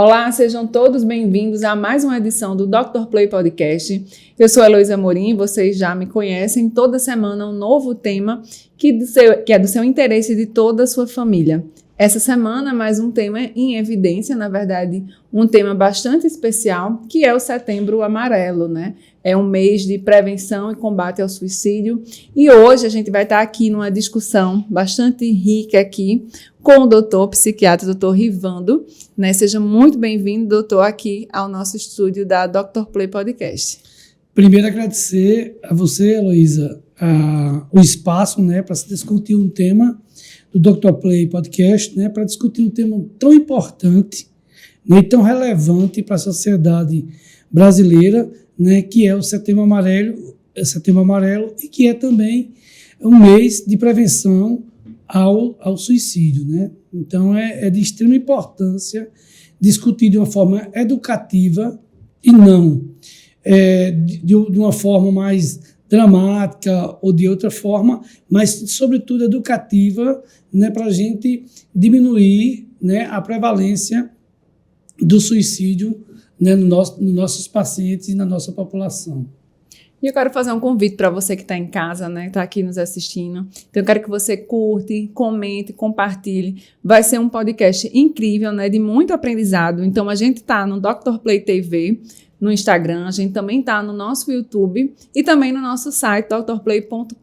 Olá, sejam todos bem-vindos a mais uma edição do Dr. Play Podcast. Eu sou Heloísa Amorim, vocês já me conhecem. Toda semana um novo tema que é do seu interesse e de toda a sua família. Essa semana, mais um tema em evidência, na verdade, um tema bastante especial, que é o Setembro Amarelo, né? É um mês de prevenção e combate ao suicídio. E hoje a gente vai estar aqui numa discussão bastante rica aqui com o doutor psiquiatra, doutor Rivando, né? Seja muito bem-vindo, doutor, aqui ao nosso estúdio da Dr. Play Podcast. Primeiro, agradecer a você, Heloísa, o espaço, né, para se discutir um tema do Dr. Play Podcast, né, para discutir um tema tão importante, né, e tão relevante para a sociedade brasileira, né, que é o Setembro Amarelo, e que é também um mês de prevenção ao suicídio, né? Então, é de extrema importância discutir de uma forma educativa e não de uma forma mais dramática ou de outra forma, mas, sobretudo, educativa, né, para a gente diminuir, né, a prevalência do suicídio, né, nos nossos pacientes e na nossa população. E eu quero fazer um convite para você que está em casa, né, está aqui nos assistindo. Então, eu quero que você curte, comente, compartilhe. Vai ser um podcast incrível, né, de muito aprendizado. Então, a gente está no Dr. Play TV, no Instagram, a gente também está no nosso YouTube e também no nosso site, drplay.com.br.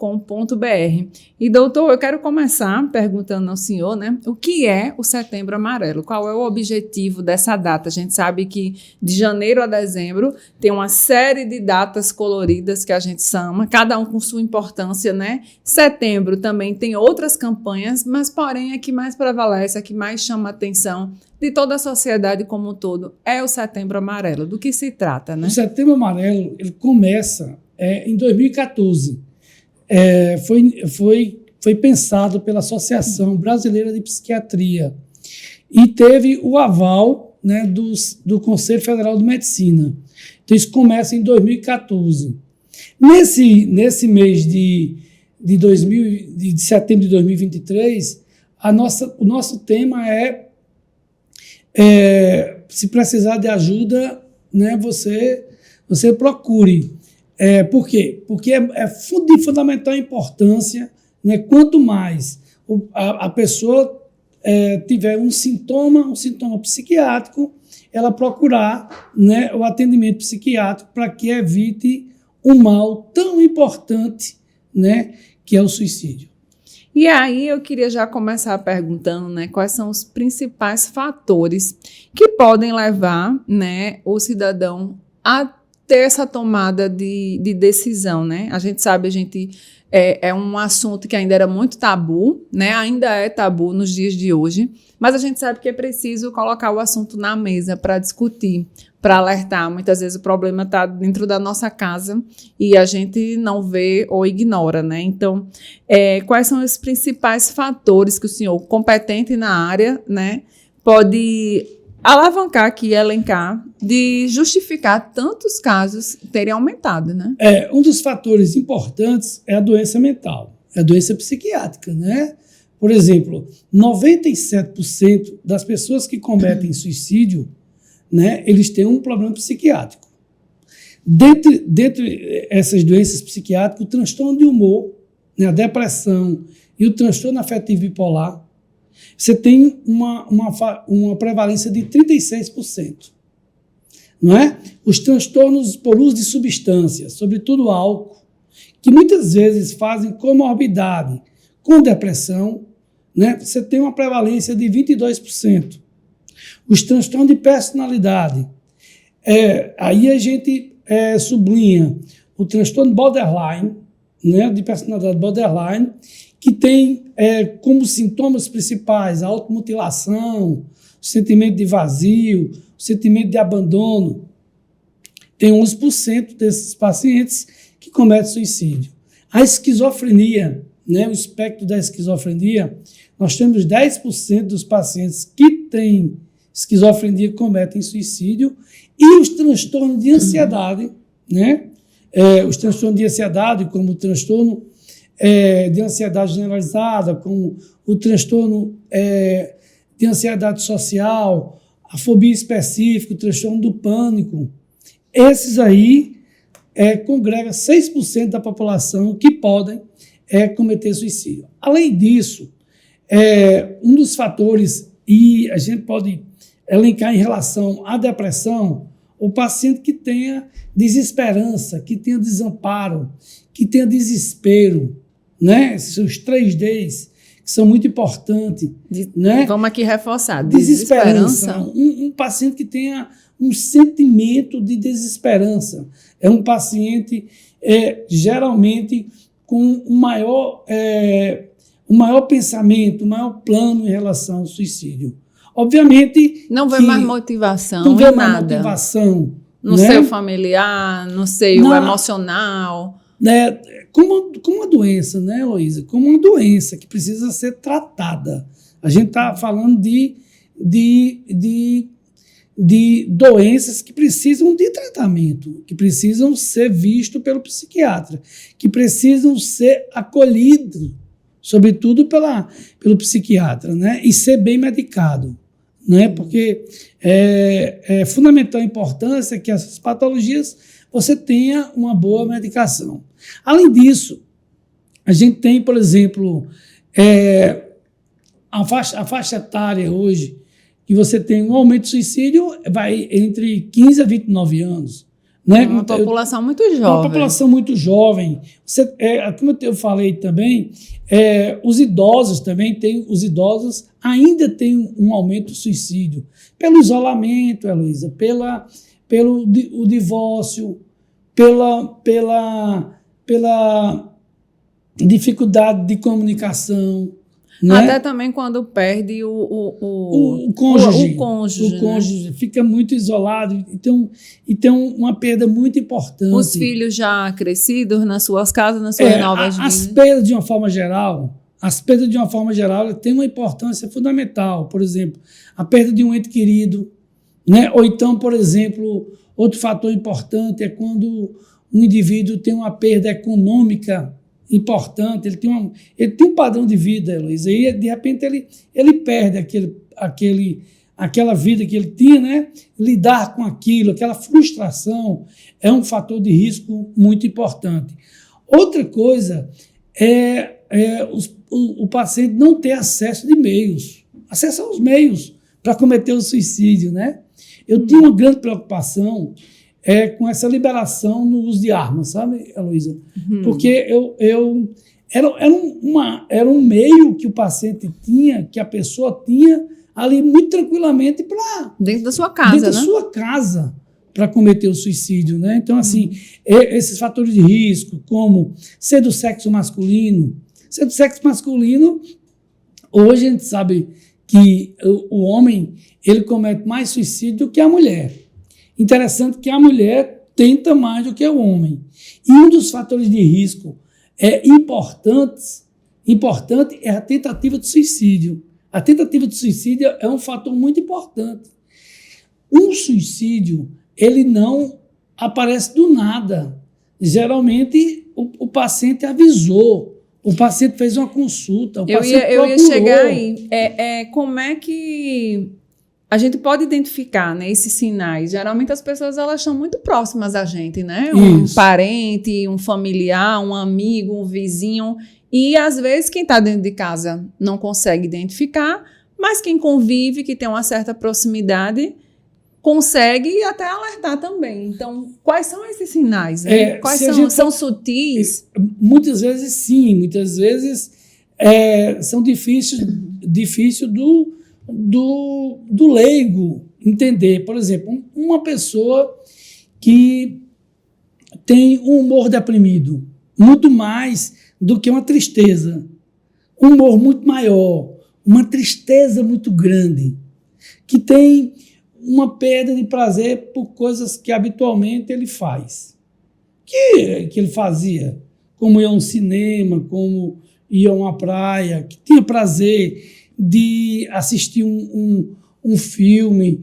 E, doutor, eu quero começar perguntando ao senhor, né, o que é o Setembro Amarelo? Qual é o objetivo dessa data? A gente sabe que de janeiro a dezembro tem uma série de datas coloridas que a gente chama, cada um com sua importância, né? Setembro também tem outras campanhas, mas, porém, a que mais prevalece, a que mais chama a atenção de toda a sociedade como um todo, é o Setembro Amarelo. Do que se trata, né? O Setembro Amarelo, ele começa em 2014. Foi pensado pela Associação Brasileira de Psiquiatria e teve o aval, né, do Conselho Federal de Medicina. Então, isso começa em 2014. Nesse mês de setembro de 2023, o nosso tema se precisar de ajuda, né, você procure. Por quê? Porque é de fundamental importância, né, quanto mais a pessoa tiver um sintoma psiquiátrico, ela procurar, né, o atendimento psiquiátrico para que evite um mal tão importante, né, que é o suicídio. E aí eu queria já começar perguntando, né, quais são os principais fatores que podem levar, né, o cidadão a ter essa tomada de decisão, né? A gente sabe, é um assunto que ainda era muito tabu, né? Ainda é tabu nos dias de hoje, mas a gente sabe que é preciso colocar o assunto na mesa para discutir, para alertar. Muitas vezes o problema está dentro da nossa casa e a gente não vê ou ignora, né? Então, quais são os principais fatores que o senhor, competente na área, né, pode alavancar aqui, elencar, de justificar tantos casos terem aumentado, né? Um dos fatores importantes é a doença mental, é a doença psiquiátrica, né? Por exemplo, 97% das pessoas que cometem suicídio, né, eles têm um problema psiquiátrico. Dentre essas doenças psiquiátricas, o transtorno de humor, né, a depressão e o transtorno afetivo bipolar, você tem uma prevalência de 36%. Não é? Os transtornos por uso de substâncias, sobretudo álcool, que muitas vezes fazem comorbidade com depressão, né, você tem uma prevalência de 22%. Os transtornos de personalidade, aí a gente sublinha o transtorno borderline, né, de personalidade borderline, que tem como sintomas principais a automutilação, o sentimento de vazio, o sentimento de abandono. Tem 11% desses pacientes que cometem suicídio. A esquizofrenia, né, o espectro da esquizofrenia, nós temos 10% dos pacientes que têm esquizofrenia que cometem suicídio, e os transtornos de ansiedade, né, os transtornos de ansiedade, como o transtorno de ansiedade generalizada, como o transtorno de ansiedade social, a fobia específica, o transtorno do pânico. Esses aí congregam 6% da população que podem cometer suicídio. Além disso, um dos fatores, e a gente pode elencar em relação à depressão, o paciente que tenha desesperança, que tenha desamparo, que tenha desespero, né? Esses os 3Ds, que são muito importantes. Né? Vamos aqui reforçar. Desesperança. Um paciente que tenha um sentimento de desesperança. É um paciente, geralmente, com um maior pensamento, um maior plano em relação ao suicídio. Obviamente... Não vê mais motivação não vê em mais nada. Motivação. No né? seio familiar, no seio emocional. Como uma doença, né, Heloísa? Como uma doença que precisa ser tratada. A gente está falando de doenças que precisam de tratamento, que precisam ser vistos pelo psiquiatra, que precisam ser acolhidos, sobretudo pelo psiquiatra, né? E ser bem medicado. Né? Porque é fundamental a importância que essas patologias você tenha uma boa medicação. Além disso, a gente tem, por exemplo, a faixa etária hoje, que você tem um aumento de suicídio, vai entre 15 a 29 anos. Né? Uma população muito jovem. Uma população muito jovem. Como eu falei também, os idosos ainda têm um aumento do suicídio. Pelo isolamento, Heloísa, pelo divórcio, pela dificuldade de comunicação. Né? Até também quando perde o cônjuge. O cônjuge, né? Fica muito isolado e tem uma perda muito importante. Os filhos já crescidos nas suas casas, nas suas novas vidas. As perdas, de uma forma geral, têm uma importância fundamental. Por exemplo, a perda de um ente querido, né? Ou então, por exemplo, outro fator importante é quando um indivíduo tem uma perda econômica importante, ele tem um padrão de vida, Heloísa, e de repente ele perde aquela vida que ele tinha, né? Lidar com aquilo, aquela frustração, é um fator de risco muito importante. Outra coisa o paciente não ter acesso aos meios para cometer o suicídio, né? Eu tinha uma grande preocupação com essa liberação no uso de armas, sabe, Heloísa? Porque era um meio que o paciente tinha, que a pessoa tinha ali muito tranquilamente dentro da sua casa, dentro da sua casa, para cometer o suicídio, né? Então, assim, esses fatores de risco, como ser do sexo masculino. Ser do sexo masculino, hoje a gente sabe que o homem, ele comete mais suicídio do que a mulher. Interessante que a mulher tenta mais do que o homem. E um dos fatores de risco importante é a tentativa de suicídio. A tentativa de suicídio é um fator muito importante. Um suicídio, ele não aparece do nada. Geralmente, o paciente avisou, o paciente fez uma consulta, o paciente procurou. Eu ia chegar aí. Como é que a gente pode identificar, né, esses sinais? Geralmente as pessoas elas estão muito próximas a gente, né? Um parente, um familiar, um amigo, um vizinho. E às vezes quem está dentro de casa não consegue identificar, mas quem convive, que tem uma certa proximidade, consegue até alertar também. Então, quais são esses sinais? Né? Quais são sutis? Muitas vezes sim, muitas vezes são difíceis do leigo entender. Por exemplo, uma pessoa que tem um humor deprimido, muito mais do que uma tristeza, um humor muito maior, uma tristeza muito grande, que tem uma perda de prazer por coisas que habitualmente ele faz, que ele fazia, como ir a um cinema, como ir a uma praia, que tinha prazer de assistir um filme,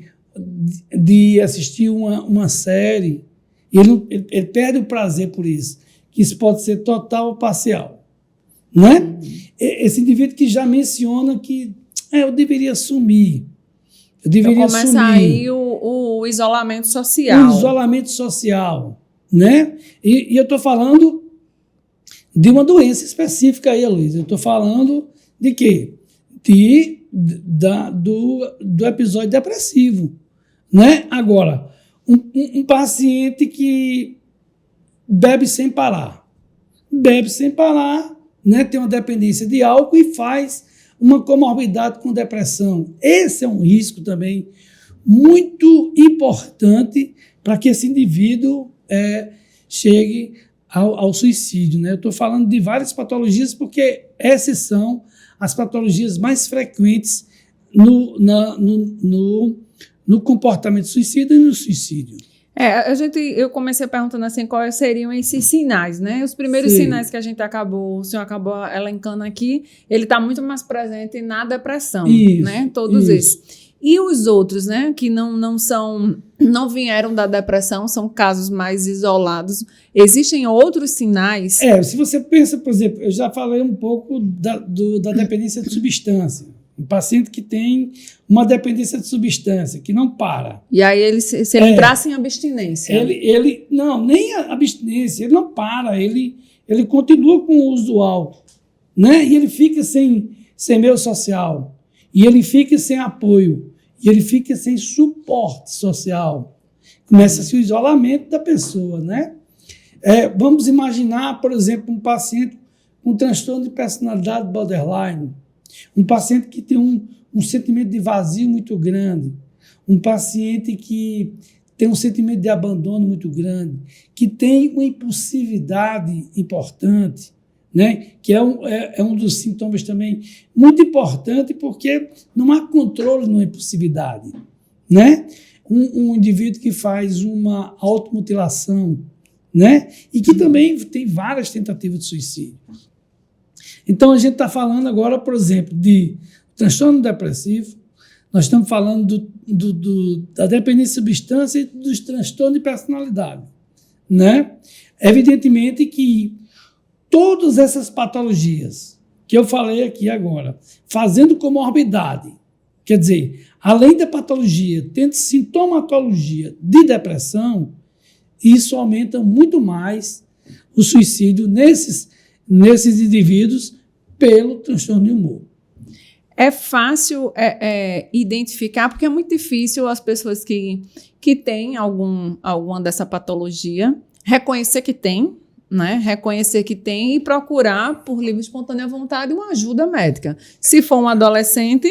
de assistir uma série, e ele perde o prazer por isso, que isso pode ser total ou parcial. Né? Esse indivíduo que já menciona que eu deveria sumir, Eu deveria então começa assumir aí o isolamento social. o isolamento social, né? E eu estou falando de uma doença específica aí, Luiz. Eu estou falando de quê? Do episódio depressivo, né? Agora, um paciente que bebe sem parar, né? Tem uma dependência de álcool e faz uma comorbidade com depressão. Esse é um risco também muito importante para que esse indivíduo chegue ao suicídio, né? Eu estou falando de várias patologias porque essas são as patologias mais frequentes no comportamento suicida e no suicídio. Eu comecei perguntando assim, quais seriam esses sinais, né? Os primeiros sinais que o senhor acabou elencando aqui, ele está muito mais presente na depressão, né? Todos esses. E os outros, né? Que não vieram da depressão, são casos mais isolados. Existem outros sinais? Se você pensa, por exemplo, eu já falei um pouco da dependência de substância. Um paciente que tem uma dependência de substância, que não para. E aí, se ele entrasse em abstinência? Não, nem a abstinência, ele não para, ele continua com o uso do álcool, né? E ele fica sem meio social, e ele fica sem apoio, e ele fica sem suporte social. Começa-se o isolamento da pessoa, né? Vamos imaginar, por exemplo, um paciente com transtorno de personalidade borderline, um paciente que tem um sentimento de vazio muito grande, um paciente que tem um sentimento de abandono muito grande, que tem uma impulsividade importante, né? Que é um dos sintomas também muito importante, porque não há controle na impulsividade, né? Um indivíduo que faz uma automutilação, né? E que também tem várias tentativas de suicídio. Então, a gente está falando agora, por exemplo, de transtorno depressivo, nós estamos falando da dependência de substância e dos transtornos de personalidade, né? Evidentemente que todas essas patologias que eu falei aqui agora, fazendo comorbidade, quer dizer, além da patologia, tendo sintomatologia de depressão, isso aumenta muito mais o suicídio nesses indivíduos pelo transtorno de humor. É fácil identificar, porque é muito difícil as pessoas que têm alguma dessa patologia reconhecer que tem, né? Reconhecer que tem e procurar, por livre e espontânea vontade, uma ajuda médica. Se for um adolescente,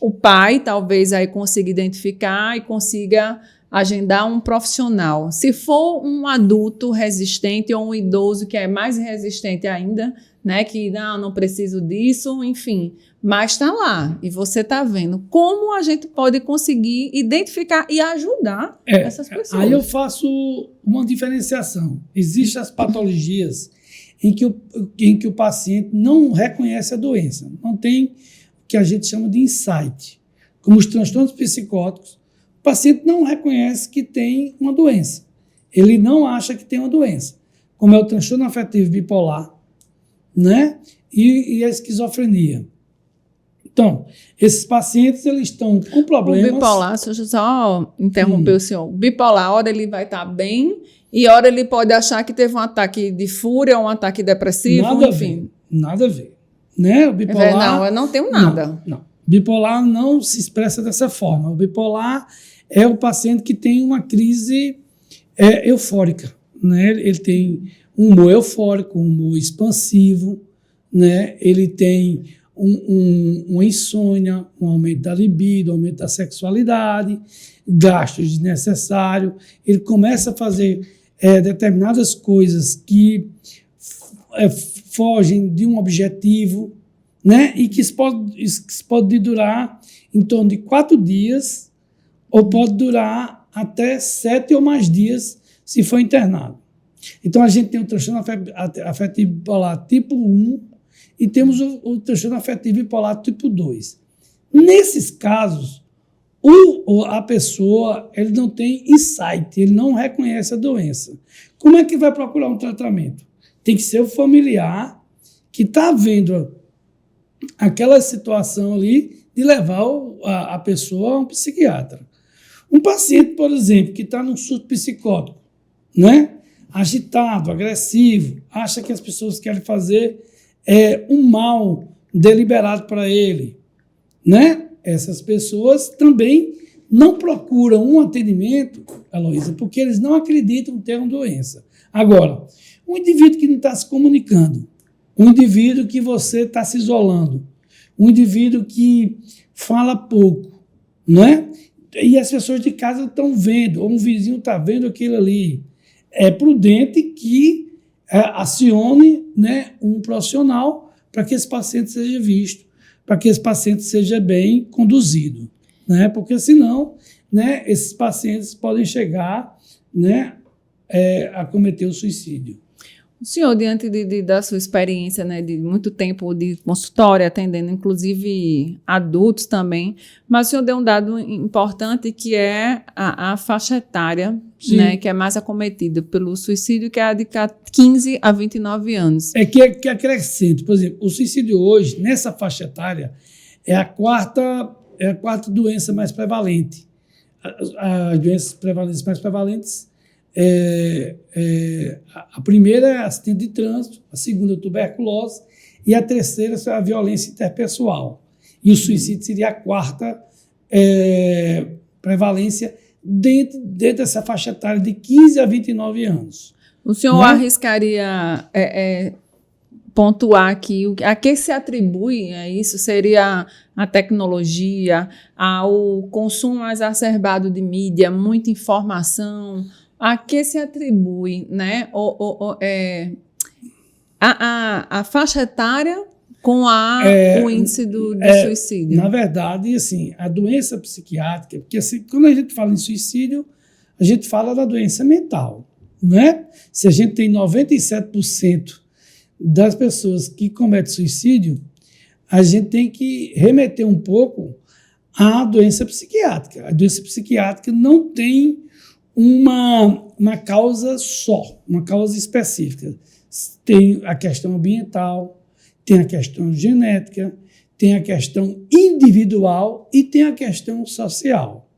o pai talvez aí consiga identificar e consiga agendar um profissional. Se for um adulto resistente ou um idoso que é mais resistente ainda, né, que não preciso disso, enfim, mas está lá e você está vendo como a gente pode conseguir identificar e ajudar essas pessoas. Aí eu faço uma diferenciação. Existem as patologias em que o paciente não reconhece a doença, não tem o que a gente chama de insight, como os transtornos psicóticos. O paciente não reconhece que tem uma doença. Ele não acha que tem uma doença, como é o transtorno afetivo bipolar, né? E a esquizofrenia. Então, esses pacientes, eles estão com problemas... O bipolar, deixa eu só interromper o senhor. O bipolar, hora ele vai estar bem e hora ele pode achar que teve um ataque de fúria ou um ataque depressivo, Nada a ver. Né? O bipolar... Não, eu não tenho nada. Não. Bipolar não se expressa dessa forma. O bipolar é o paciente que tem uma crise eufórica, né? Ele tem um humor eufórico, um humor expansivo, né? Ele tem uma insônia, um aumento da libido, um aumento da sexualidade, gastos desnecessários. Ele começa a fazer determinadas coisas que fogem de um objetivo, né? E que isso pode durar em torno de 4 dias ou pode durar até 7 ou mais dias se for internado. Então, a gente tem o transtorno afetivo bipolar tipo 1 e temos o transtorno afetivo bipolar tipo 2. Nesses casos, a pessoa ele não tem insight, ele não reconhece a doença. Como é que vai procurar um tratamento? Tem que ser o familiar que está vendo aquela situação ali de levar a pessoa a um psiquiatra. Um paciente, por exemplo, que está num surto psicótico, né? Agitado, agressivo, acha que as pessoas querem fazer um mal deliberado para ele, né? Essas pessoas também não procuram um atendimento, Heloísa, porque eles não acreditam ter uma doença. Agora, um indivíduo que não está se comunicando, um indivíduo que você está se isolando, um indivíduo que fala pouco, né? E as pessoas de casa estão vendo, ou um vizinho está vendo aquilo ali. É prudente que acione, né, um profissional para que esse paciente seja visto, para que esse paciente seja bem conduzido, né? Porque senão, né, esses pacientes podem chegar, né, a cometer o suicídio. O senhor, diante da sua experiência, né, de muito tempo de consultório, atendendo inclusive adultos também, mas o senhor deu um dado importante que é a faixa etária, né, que é mais acometida pelo suicídio, que é a de 15 a 29 anos. Que é crescente. Por exemplo, o suicídio hoje, nessa faixa etária, é a quarta doença mais prevalente. As doenças mais prevalentes, a primeira é acidente de trânsito, a segunda é a tuberculose e a terceira é a violência interpessoal. E o suicídio seria a quarta prevalência dentro dessa faixa etária de 15 a 29 anos. O senhor arriscaria pontuar aqui a que se atribui isso? Seria a tecnologia, ao consumo mais exacerbado de mídia, muita informação? A que se atribui, né, a faixa etária com o índice do suicídio? Na verdade, assim, a doença psiquiátrica, porque assim, quando a gente fala em suicídio, a gente fala da doença mental, né? Se a gente tem 97% das pessoas que cometem suicídio, a gente tem que remeter um pouco à doença psiquiátrica. A doença psiquiátrica não tem uma causa só, uma causa específica. Tem a questão ambiental, tem a questão genética, tem a questão individual e tem a questão social,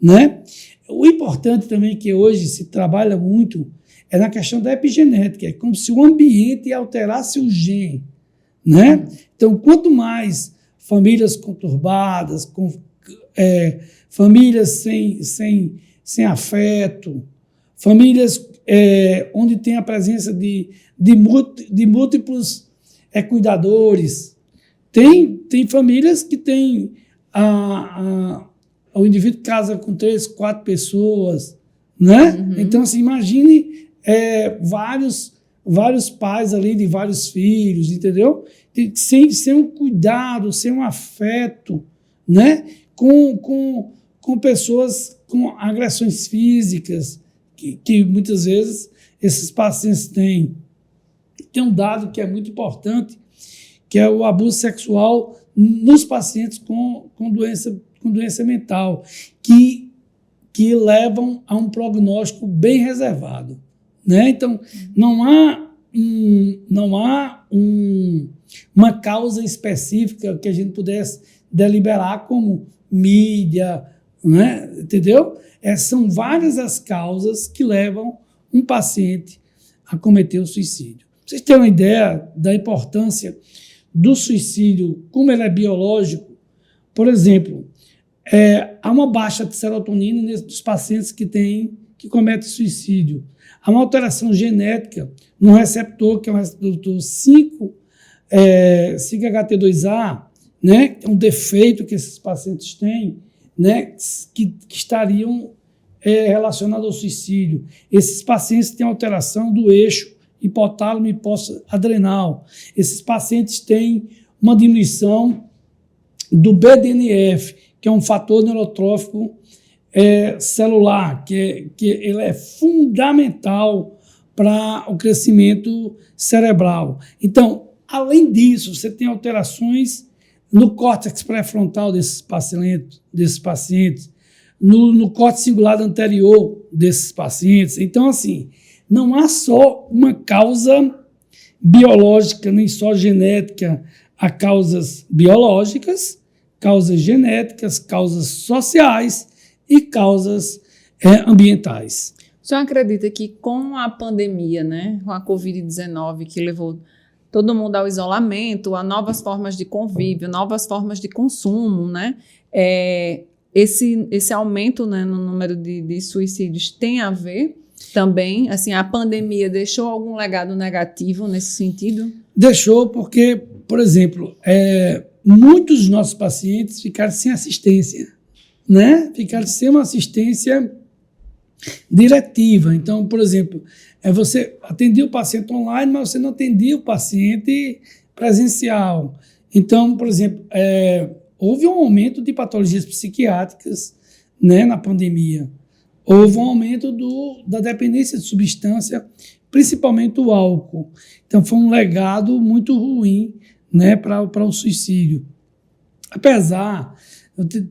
né? O importante também que hoje se trabalha muito é na questão da epigenética, é como se o ambiente alterasse o gene, né? Então, quanto mais famílias conturbadas, famílias sem afeto, famílias onde tem a presença de múltiplos cuidadores. Tem famílias que tem o indivíduo casa com 3, 4 pessoas, né? Uhum. Então, assim, imagine vários pais ali de vários filhos, entendeu? Sem um cuidado, sem um afeto, né? Com pessoas com agressões físicas, que muitas vezes esses pacientes têm. Tem um dado que é muito importante, que é o abuso sexual nos pacientes com doença mental, que levam a um prognóstico bem reservado, né? Então, não há uma causa específica que a gente pudesse deliberar como mídia, né? Entendeu? São várias as causas que levam um paciente a cometer o suicídio. Vocês têm uma ideia da importância do suicídio, como ele é biológico? Por exemplo, há uma baixa de serotonina dos pacientes que cometem suicídio. Há uma alteração genética no receptor, que é o receptor 5-HT2A, né, que é um defeito que esses pacientes têm, né, que estariam relacionados ao suicídio. Esses pacientes têm alteração do eixo hipotálamo e hipóadrenal. Esses pacientes têm uma diminuição do BDNF, que é um fator neurotrófico celular, que ele é fundamental para o crescimento cerebral. Então, além disso, você tem alterações no córtex pré-frontal desses pacientes, no córtex cingulado anterior desses pacientes. Então, assim, não há só uma causa biológica, nem só genética, há causas biológicas, causas genéticas, causas sociais e causas ambientais. O senhor acredita que com a pandemia, né, com a Covid-19, que levou todo mundo ao isolamento, a novas formas de convívio, novas formas de consumo, né, esse aumento, né, no número de suicídios tem a ver também? Assim, a pandemia deixou algum legado negativo nesse sentido? Deixou porque, por exemplo, muitos dos nossos pacientes ficaram sem assistência, né? Ficaram sem uma assistência diretiva. Então, por exemplo, você atendia o paciente online, mas você não atendia o paciente presencial. Então, por exemplo, houve um aumento de patologias psiquiátricas, né, na pandemia. Houve um aumento da dependência de substância, principalmente o álcool. Então, foi um legado muito ruim, né, para o suicídio. Apesar,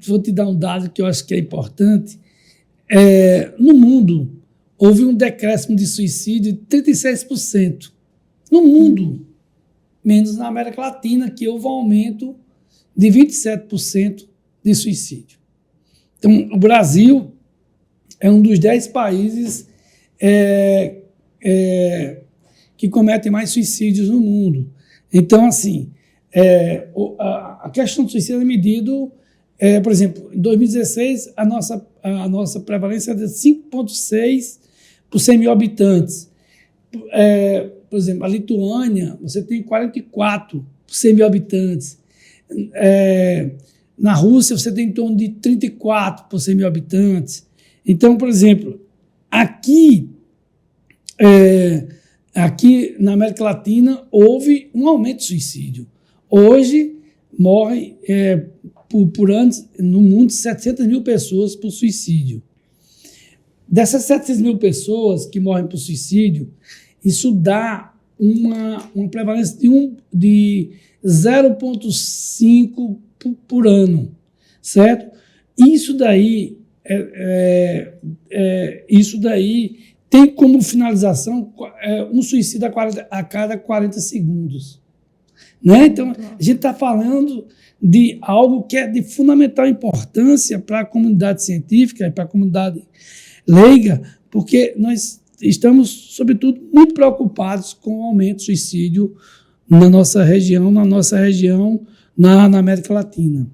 vou te dar um dado que eu acho que é importante, no mundo, houve um decréscimo de suicídio de 36%. No mundo, menos na América Latina, que houve um aumento de 27% de suicídio. Então, o Brasil é um dos 10 países que cometem mais suicídios no mundo. Então, assim, a questão do suicídio é medido, por exemplo, em 2016, a nossa prevalência é de 5,6 por 100 mil habitantes. Por exemplo, a Lituânia, você tem 44 por 100 mil habitantes. Na Rússia, você tem em torno de 34 por 100 mil habitantes. Então, por exemplo, aqui na América Latina houve um aumento de suicídio. Hoje morrem por ano no mundo 700 mil pessoas por suicídio. Dessas 700 mil pessoas que morrem por suicídio, isso dá uma prevalência de 0,5 por ano, certo? Isso daí tem como finalização um suicídio a cada 40 segundos. Né? Então, a gente está falando de algo que é de fundamental importância para a comunidade científica e para a comunidade leiga, porque nós estamos, sobretudo, muito preocupados com o aumento do suicídio na nossa região, na América Latina.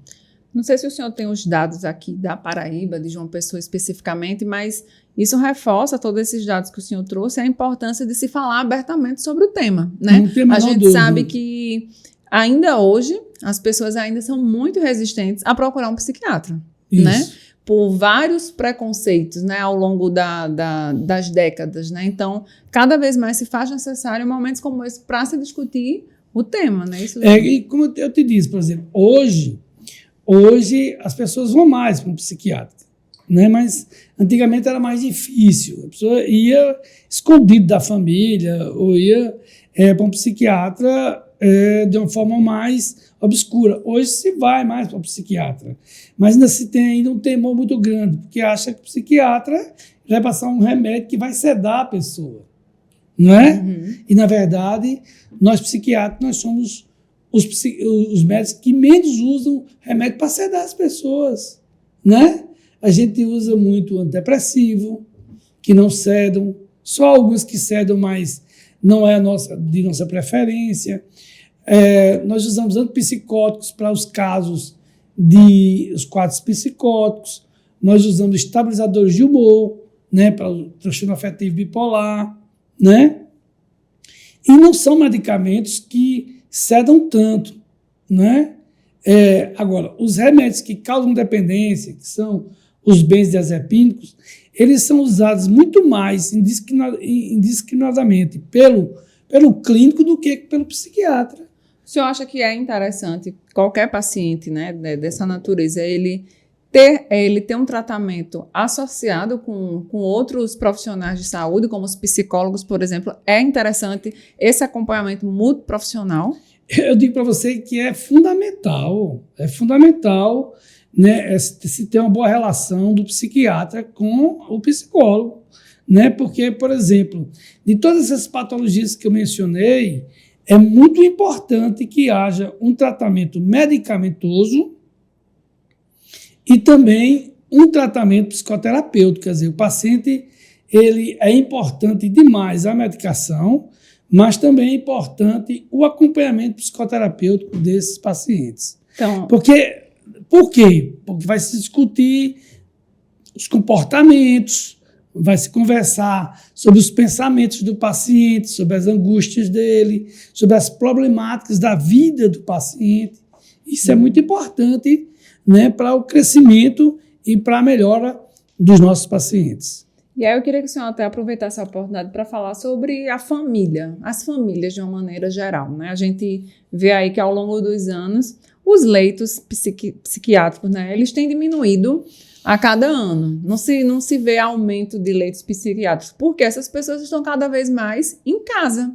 Não sei se o senhor tem os dados aqui da Paraíba, de João Pessoa especificamente, mas isso reforça todos esses dados que o senhor trouxe, a importância de se falar abertamente sobre o tema, né? A gente sabe que ainda hoje as pessoas ainda são muito resistentes a procurar um psiquiatra, né? Por vários preconceitos, né, ao longo das décadas, né? Então, cada vez mais se faz necessário momentos como esse para se discutir o tema, né? Isso... E como eu te disse, por exemplo, hoje as pessoas vão mais para um psiquiatra, né? Mas antigamente era mais difícil. A pessoa ia escondido da família ou ia para um psiquiatra de uma forma mais obscura. Hoje se vai mais para o psiquiatra, mas ainda se tem ainda um temor muito grande, porque acha que o psiquiatra vai passar um remédio que vai sedar a pessoa, não é? Uhum. E, na verdade, nós psiquiatras, nós somos os médicos que menos usam remédio para sedar as pessoas, né? A gente usa muito antidepressivo, que não sedam, só alguns que sedam, mas não é de nossa preferência. Nós usamos antipsicóticos para os casos os quadros psicóticos, nós usamos estabilizadores de humor, né, para o transtorno afetivo bipolar, né? E não são medicamentos que sedam tanto, né? Agora, os remédios que causam dependência, que são os benzodiazepínicos, eles são usados muito mais indiscriminadamente pelo clínico do que pelo psiquiatra. O senhor acha que é interessante qualquer paciente, né, dessa natureza, ele ter um tratamento associado com outros profissionais de saúde, como os psicólogos, por exemplo? É interessante esse acompanhamento multiprofissional? Eu digo para você que é fundamental, né, se ter uma boa relação do psiquiatra com o psicólogo, né? Porque, por exemplo, de todas essas patologias que eu mencionei, é muito importante que haja um tratamento medicamentoso, e também um tratamento psicoterapêutico. Quer dizer, o paciente, ele é importante demais a medicação, mas também é importante o acompanhamento psicoterapêutico desses pacientes. Então, Por quê? Porque vai se discutir os comportamentos, vai se conversar sobre os pensamentos do paciente, sobre as angústias dele, sobre as problemáticas da vida do paciente. Isso é muito importante, né, para o crescimento e para a melhora dos nossos pacientes. e aí eu queria que o senhor até aproveitasse a oportunidade para falar sobre a família, as famílias de uma maneira geral, né? A gente vê aí que ao longo dos anos os leitos psiquiátricos, né, eles têm diminuído a cada ano. Não se vê aumento de leitos psiquiátricos, porque essas pessoas estão cada vez mais em casa,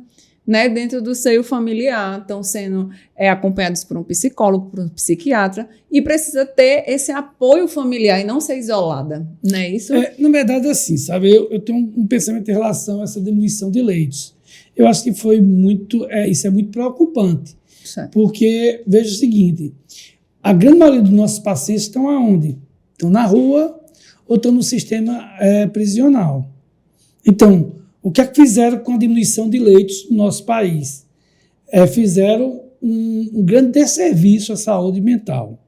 né, dentro do seio familiar, estão sendo acompanhados por um psicólogo, por um psiquiatra, e precisa ter esse apoio familiar e não ser isolada, não é isso? Na verdade, assim, sabe, eu tenho um pensamento em relação a essa diminuição de leitos. Eu acho que foi muito, isso é muito preocupante, Certo. porque veja o seguinte, a grande maioria dos nossos pacientes estão aonde? Estão na rua ou estão no sistema prisional. Então, o que é que fizeram com a diminuição de leitos no nosso país? Fizeram um grande desserviço à saúde mental.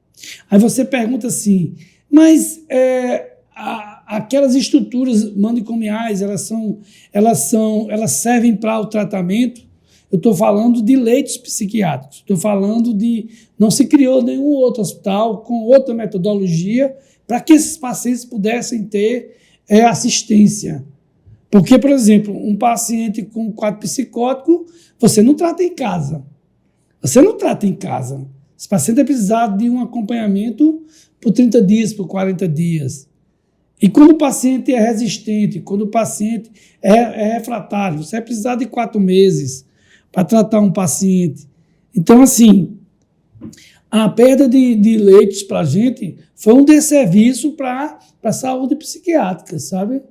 Aí você pergunta assim, mas aquelas estruturas manicomiais, elas servem para o tratamento? Eu estou falando de leitos psiquiátricos, estou falando de... Não se criou nenhum outro hospital com outra metodologia para que esses pacientes pudessem ter assistência. Porque, por exemplo, um paciente com quadro psicótico, você não trata em casa. Você não trata em casa. Esse paciente vai precisar de um acompanhamento por 30 dias, por 40 dias. E quando o paciente é resistente, quando o paciente é refratário, você vai precisar de 4 meses para tratar um paciente. Então, assim, a perda de leitos para a gente foi um desserviço para a saúde psiquiátrica, sabe?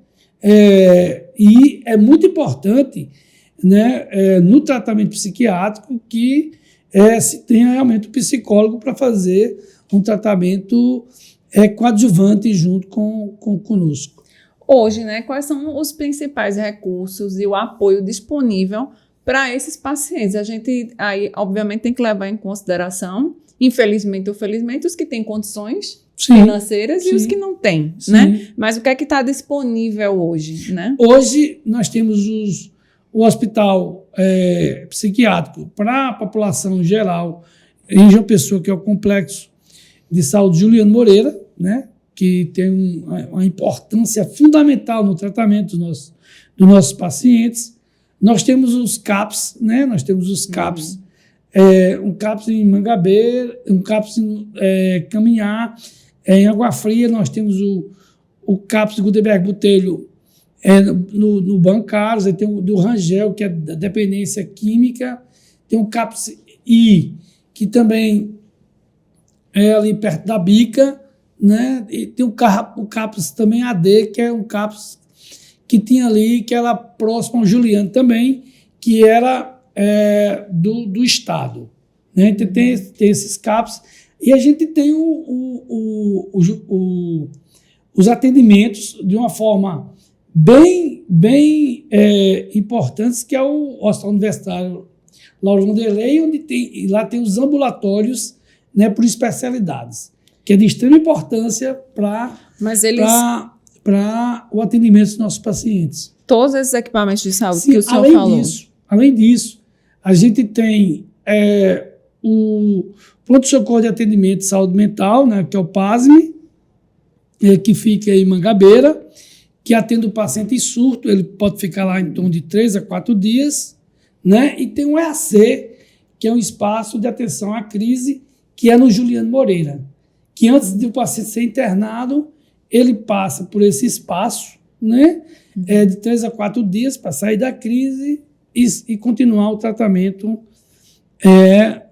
E é muito importante, né, no tratamento psiquiátrico que se tenha realmente o psicólogo para fazer um tratamento coadjuvante junto conosco. Hoje, né, quais são os principais recursos e o apoio disponível para esses pacientes? A gente aí, obviamente, tem que levar em consideração, infelizmente ou felizmente, os que têm condições financeiras e os que não têm, né? Mas o que é que está disponível hoje, né? Hoje nós temos o hospital psiquiátrico para a população geral em João Pessoa, que é o Complexo de Saúde Juliano Moreira, né? Que tem uma importância fundamental no tratamento dos nossos pacientes. Nós temos os CAPs, né? Nós temos os CAPs, um CAPs em Mangabeira, um CAPs em Caminhar. Em Água Fria, nós temos o CAPS de Gutenberg Botelho no Bancários, aí tem o do Rangel, que é da dependência química, tem o CAPS I, que também é ali perto da Bica, né? E tem o CAPS também AD, que é um CAPS que tinha ali, que era próximo ao Juliano também, que era do Estado. Né? Então, tem esses CAPS. E a gente tem os atendimentos de uma forma bem importantes, que é o Hospital Universitário Lauro Vanderlei, onde lá tem os ambulatórios, né, por especialidades, que é de extrema importância para o atendimento dos nossos pacientes. Todos esses equipamentos de saúde. Sim, que o senhor falou. Além disso, a gente tem o pronto-socorro de atendimento de saúde mental, né, que é o PASME, que fica em Mangabeira, que atende o paciente em surto, ele pode ficar lá em torno de 3 a 4 dias, né, e tem o EAC, que é um espaço de atenção à crise, que é no Juliano Moreira, que antes de o paciente ser internado, ele passa por esse espaço, né, de 3 a 4 dias para sair da crise e continuar o tratamento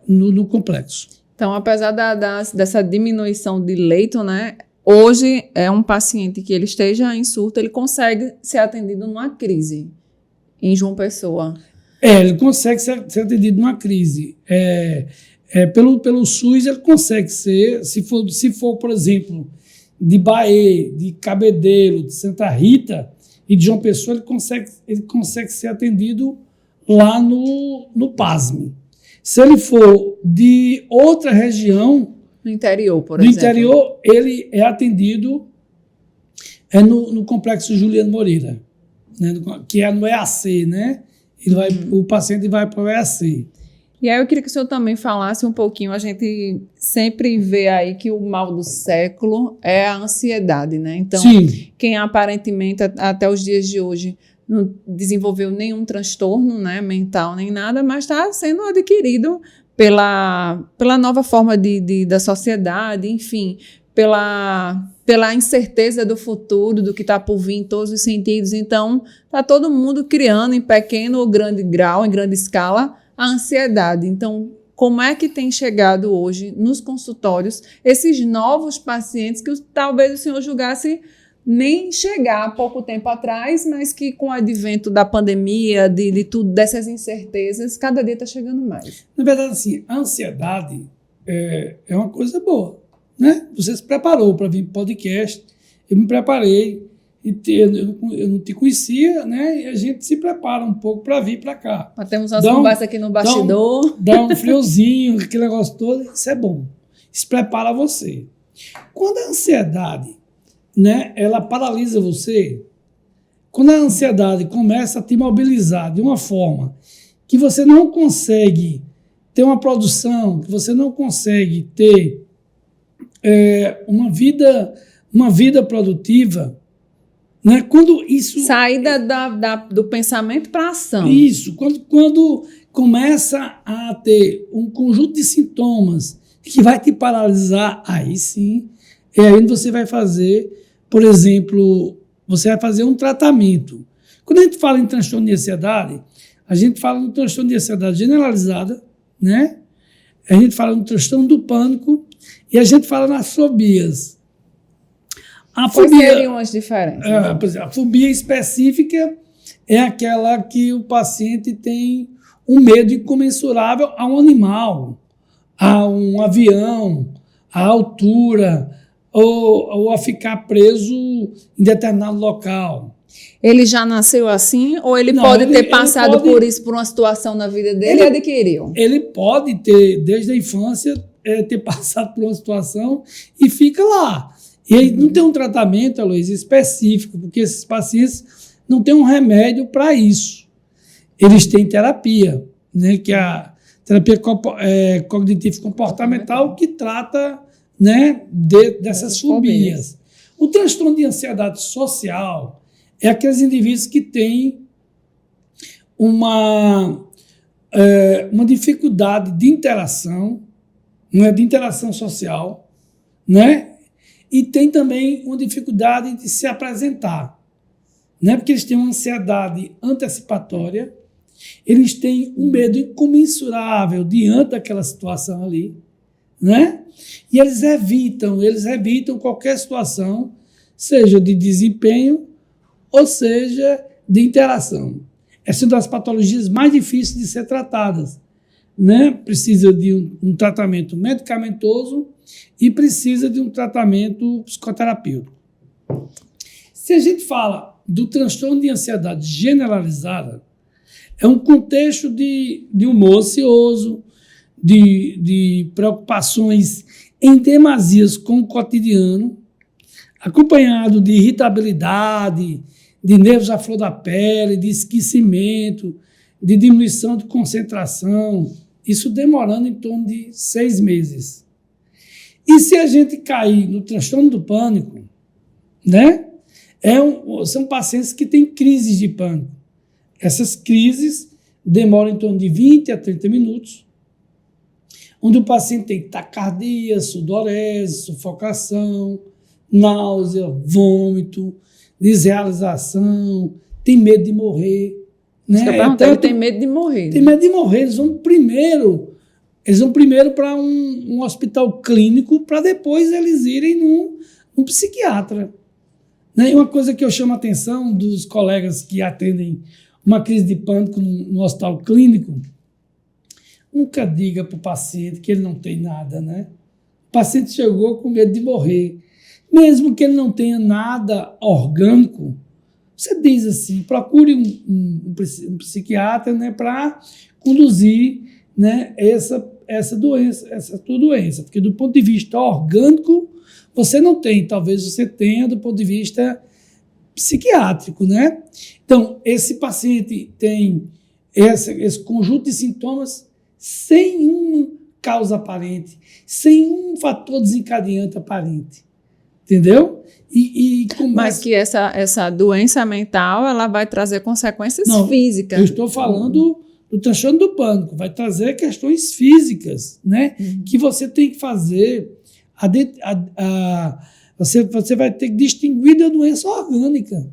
no complexo. Então, apesar dessa diminuição de leito, né, hoje é um paciente que ele esteja em surto, ele consegue ser atendido numa crise em João Pessoa. Ele consegue ser atendido numa crise. Pelo SUS, ele consegue ser, se for, por exemplo, de Bahia, de Cabedelo, de Santa Rita e de João Pessoa, ele consegue ser atendido lá no PASME. Se ele for de outra região, no interior, por exemplo. No interior, ele é atendido no Complexo Juliano Moreira, né, que é no EAC, né? O paciente vai para o EAC. E aí eu queria que o senhor também falasse um pouquinho, a gente sempre vê aí que o mal do século é a ansiedade, né? Então, sim, quem aparentemente até os dias de hoje não desenvolveu nenhum transtorno, né, mental nem nada, mas está sendo adquirido pela nova forma da sociedade, enfim, pela incerteza do futuro, do que está por vir em todos os sentidos. Então, está todo mundo criando em pequeno ou grande grau, em grande escala, a ansiedade. Então, como é que tem chegado hoje nos consultórios esses novos pacientes que talvez o senhor julgasse nem chegar há pouco tempo atrás, mas que com o advento da pandemia, de tudo, dessas incertezas, cada dia está chegando mais? Na verdade, assim, a ansiedade é uma coisa boa, né? Você se preparou para vir para o podcast, eu me preparei, eu não te conhecia, né? E a gente se prepara um pouco para vir para cá. Temos umas conversas aqui no bastidor. Dá um friozinho, aquele negócio todo, isso é bom. Isso prepara você. Quando a ansiedade, né, ela paralisa você, quando a ansiedade começa a te mobilizar de uma forma que você não consegue ter uma produção, que você não consegue ter uma vida produtiva, né? Quando isso saída do pensamento para a ação. Isso, quando começa a ter um conjunto de sintomas que vai te paralisar, aí sim, é aí onde você vai fazer, por exemplo, você vai fazer um tratamento. Quando a gente fala em transtorno de ansiedade, a gente fala no transtorno de ansiedade generalizada, né? A gente fala no transtorno do pânico e a gente fala nas fobias. Quais seriam as diferenças? Por exemplo, a fobia específica é aquela que o paciente tem um medo incomensurável a um animal, a um avião, à altura, ou a ficar preso em determinado local. Ele já nasceu assim ou ele pode ter passado por isso, por uma situação na vida dele e adquiriu? Ele pode ter, desde a infância, ter passado por uma situação e fica lá. E aí não tem um tratamento, Aloysio, específico, porque esses pacientes não têm um remédio para isso. Eles têm terapia, né, que é a terapia cognitivo-comportamental, que trata, né, dessas fobias. O transtorno de ansiedade social é aqueles indivíduos que têm uma dificuldade de interação, de interação social, né? E tem também uma dificuldade de se apresentar, né? Porque eles têm uma ansiedade antecipatória, eles têm um medo incomensurável diante daquela situação ali, né? E eles evitam qualquer situação, seja de desempenho ou seja de interação. Essa é uma das patologias mais difíceis de ser tratadas, né? Precisa de um tratamento medicamentoso e precisa de um tratamento psicoterapêutico. Se a gente fala do transtorno de ansiedade generalizada, é um contexto de humor ansioso, de preocupações em demasias com o cotidiano, acompanhado de irritabilidade, de nervos à flor da pele, de esquecimento, de diminuição de concentração, isso demorando em torno de 6 meses. E se a gente cair no transtorno do pânico, né, são pacientes que têm crises de pânico. Essas crises demoram em torno de 20 a 30 minutos, onde o paciente tem taquicardia, sudorese, sufocação, náusea, vômito, desrealização, tem medo de morrer. Né? Ele tem medo de morrer. Tem medo de morrer. Eles vão primeiro para um hospital clínico para depois eles irem num psiquiatra. Né? E uma coisa que eu chamo a atenção dos colegas que atendem uma crise de pânico no hospital clínico, nunca diga para o paciente que ele não tem nada. Né? O paciente chegou com medo de morrer. Mesmo que ele não tenha nada orgânico, você diz assim, procure um psiquiatra, né, para conduzir, né, essa tua doença. Porque do ponto de vista orgânico, você não tem, talvez você tenha do ponto de vista psiquiátrico, né? Então, esse paciente tem esse conjunto de sintomas sem uma causa aparente, sem um fator desencadeante aparente, entendeu? Mas que essa doença mental, ela vai trazer consequências físicas. Eu estou falando do transtorno do pânico, vai trazer questões físicas, né? Que você tem que fazer, você vai ter que distinguir da doença orgânica,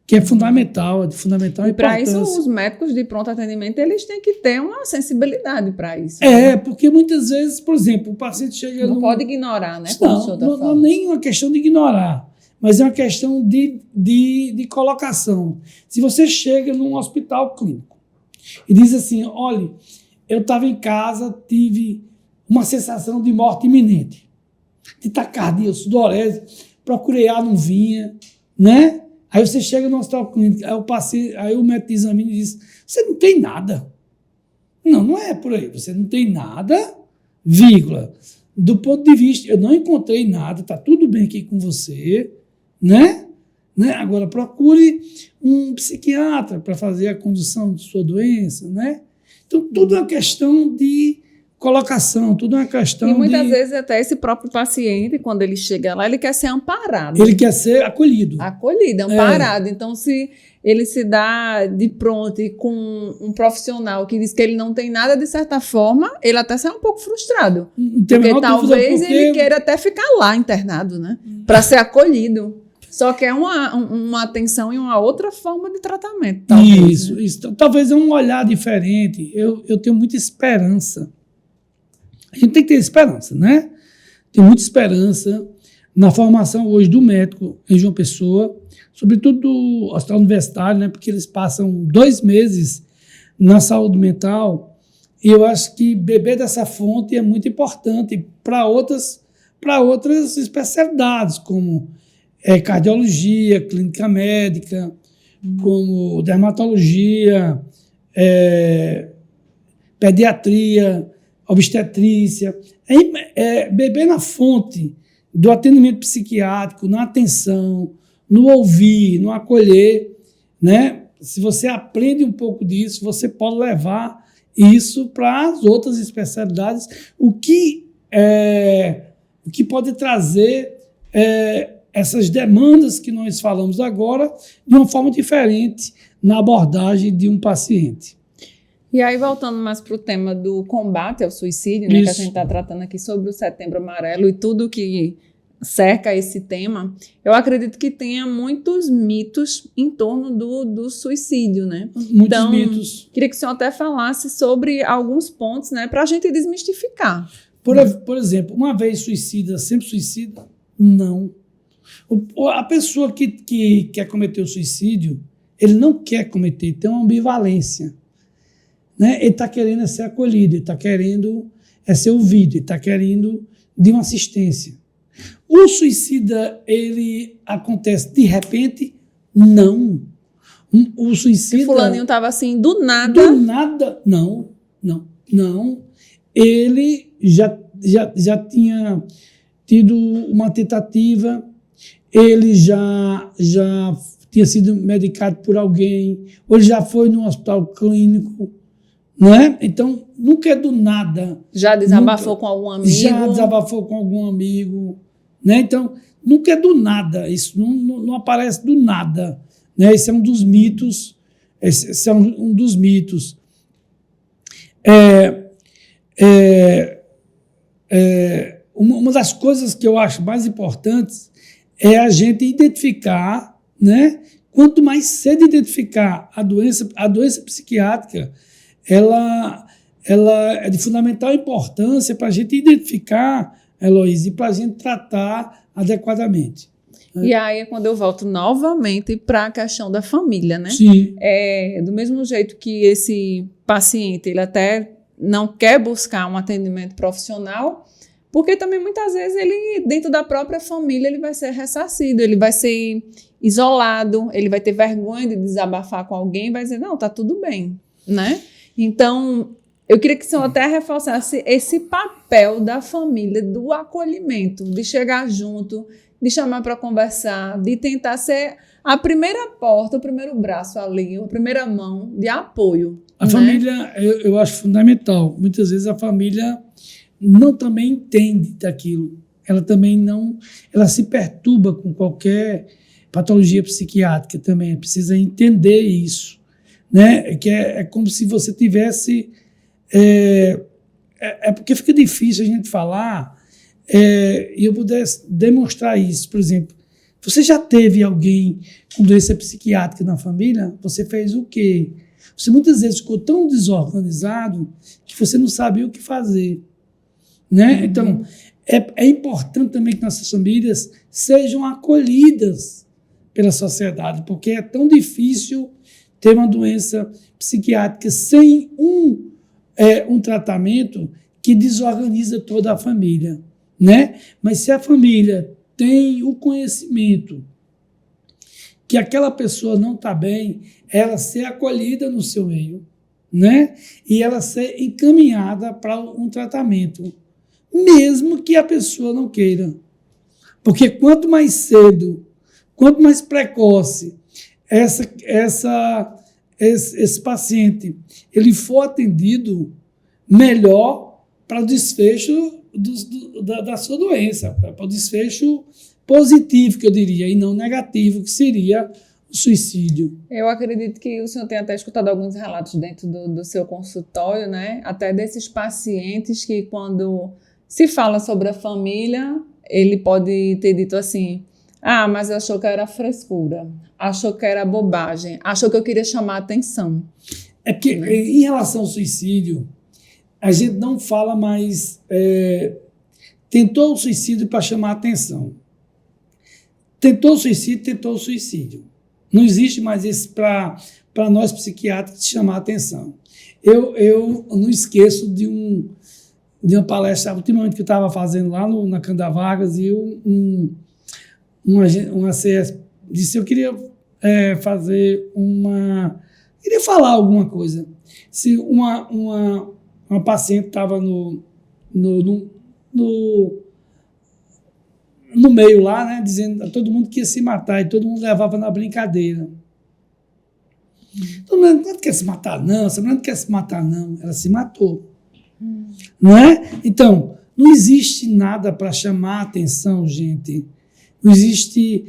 que é fundamental, de fundamental importância. E para isso, os médicos de pronto atendimento, eles têm que ter uma sensibilidade para isso. Porque muitas vezes, por exemplo, o paciente chega... Não pode ignorar, né? Não é nem uma questão de ignorar, mas é uma questão de colocação. Se você chega num hospital clínico e diz assim, olha, eu estava em casa, tive uma sensação de morte iminente, de taquicardia, sudorese, procurei ar, não vinha, né? Aí você chega no hospital clínico, aí o médico examina e diz, você não tem nada. Não é por aí, você não tem nada, vírgula. Do ponto de vista, eu não encontrei nada, está tudo bem aqui com você, né? Agora procure um psiquiatra para fazer a condução de sua doença, né? Então, tudo é uma questão de colocação, tudo é uma questão e muitas vezes até esse próprio paciente, quando ele chega lá, ele quer ser amparado. Ele quer ser acolhido. Amparado. Então, se ele se dá de pronto e com um profissional que diz que ele não tem nada, de certa forma, ele até sai um pouco frustrado. Porque talvez ele queira até ficar lá internado, né? Para ser acolhido. Só que é uma atenção e uma outra forma de tratamento. Talvez, isso. Talvez é um olhar diferente. Eu tenho muita esperança. A gente tem que ter esperança, né? Tem muita esperança na formação hoje do médico em João Pessoa, sobretudo do hospital universitário, né? Porque eles passam 2 meses na saúde mental, e eu acho que beber dessa fonte é muito importante para outras especialidades, como cardiologia, clínica médica, como dermatologia, pediatria, obstetrícia, beber na fonte do atendimento psiquiátrico, na atenção, no ouvir, no acolher, né? Se você aprende um pouco disso, você pode levar isso para as outras especialidades, o que pode trazer essas demandas que nós falamos agora de uma forma diferente na abordagem de um paciente. E aí, voltando mais para o tema do combate ao suicídio, né, que a gente está tratando aqui sobre o Setembro Amarelo e tudo que cerca esse tema, eu acredito que tenha muitos mitos em torno do suicídio, né? Muitos mitos. Queria que o senhor até falasse sobre alguns pontos, né, para a gente desmistificar. Por exemplo, uma vez suicida, sempre suicida? Não. A pessoa que quer cometer o suicídio, ele não quer cometer, tem uma ambivalência. Né? Ele está querendo ser acolhido, ele está querendo ser ouvido, ele está querendo de uma assistência. O suicida, ele acontece de repente? Não. O suicida... E fulaninho estava assim, do nada? Do nada, não. Ele já tinha tido uma tentativa, ele já tinha sido medicado por alguém, ou ele já foi num hospital clínico, não é? Então, nunca é do nada. Já desabafou com algum amigo? Já desabafou com algum amigo. Né? Então, nunca é do nada. Isso não aparece do nada. Né? Esse é um dos mitos. Uma das coisas que eu acho mais importantes é a gente identificar, né? Quanto mais cedo identificar a doença psiquiátrica, ela é de fundamental importância para a gente identificar, Heloísa, e para a gente tratar adequadamente. Né? E aí é quando eu volto novamente para a questão da família, né? Sim. Do mesmo jeito que esse paciente, ele até não quer buscar um atendimento profissional, Porque também muitas vezes ele, dentro da própria família, ele vai ser ressarcido, ele vai ser isolado, ele vai ter vergonha de desabafar com alguém e vai dizer, não, tá tudo bem, né? Então, eu queria que o senhor até reforçasse esse papel da família, do acolhimento, de chegar junto, de chamar para conversar, de tentar ser a primeira porta, o primeiro braço ali, a primeira mão de apoio. A família, eu acho fundamental. Muitas vezes a família não também entende daquilo. Ela também não... Ela se perturba com qualquer patologia psiquiátrica também. Precisa entender isso, né? Que é como se você tivesse... porque fica difícil a gente falar e eu pudesse demonstrar isso. Por exemplo, você já teve alguém com doença psiquiátrica na família? Você fez o quê? Você muitas vezes ficou tão desorganizado que você não sabia o que fazer, né? Então, é importante também que nossas famílias sejam acolhidas pela sociedade, porque é tão difícil ter uma doença psiquiátrica sem um tratamento que desorganiza toda a família, né? Mas se a família tem o conhecimento que aquela pessoa não está bem, ela ser acolhida no seu meio, né? E ela ser encaminhada para um tratamento, mesmo que a pessoa não queira. Porque quanto mais cedo, quanto mais precoce esse paciente ele for atendido, melhor para o desfecho da sua doença, para o desfecho positivo, que eu diria, e não negativo, que seria o suicídio. Eu acredito que o senhor tem até escutado alguns relatos dentro do seu consultório, né? Até desses pacientes que, quando se fala sobre a família, ele pode ter dito assim, mas achou que era frescura, achou que era bobagem, achou que eu queria chamar a atenção. É porque, em relação ao suicídio, a gente não fala mais... tentou o suicídio para chamar a atenção. Tentou o suicídio. Não existe mais isso para nós psiquiatras de chamar a atenção. Eu não esqueço de uma palestra, ultimamente, que eu estava fazendo lá na Canda Vargas, e uma CS disse que eu queria queria falar alguma coisa. Se uma paciente estava no meio lá, né, dizendo a todo mundo que ia se matar, e todo mundo levava na brincadeira. Todo mundo não quer se matar, não. Essa mulher não quer se matar, não. Ela se matou. Não é? Então, não existe nada para chamar a atenção, gente. Não existe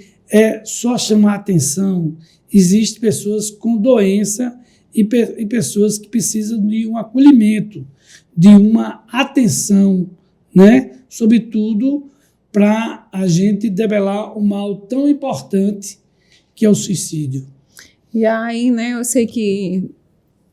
só chamar a atenção. Existem pessoas com doença e pessoas que precisam de um acolhimento, de uma atenção, né? Sobretudo para a gente debelar um mal tão importante que é o suicídio. E aí, né, eu sei que